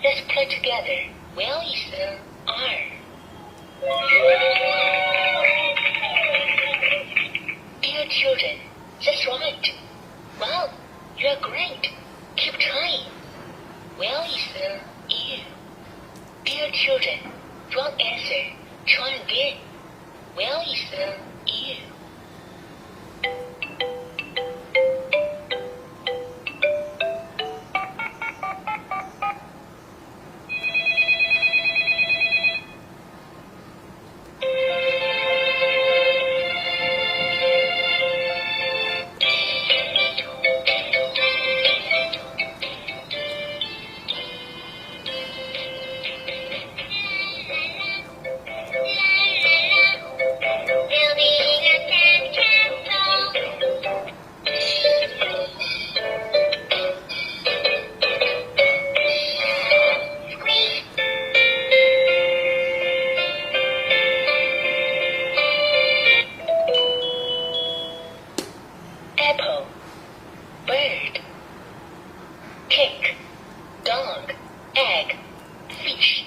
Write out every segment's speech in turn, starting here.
Let's play together. Well, is the R. Dear children, that's right. Wow, you are great. Keep trying. Well, is the U. Dear children, wrong answer. Try again. Well, is the U. Apple, bird, cake, dog, egg, fish,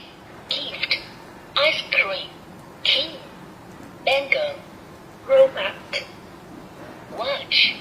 gift, ice cream, king, mango, robot, watch.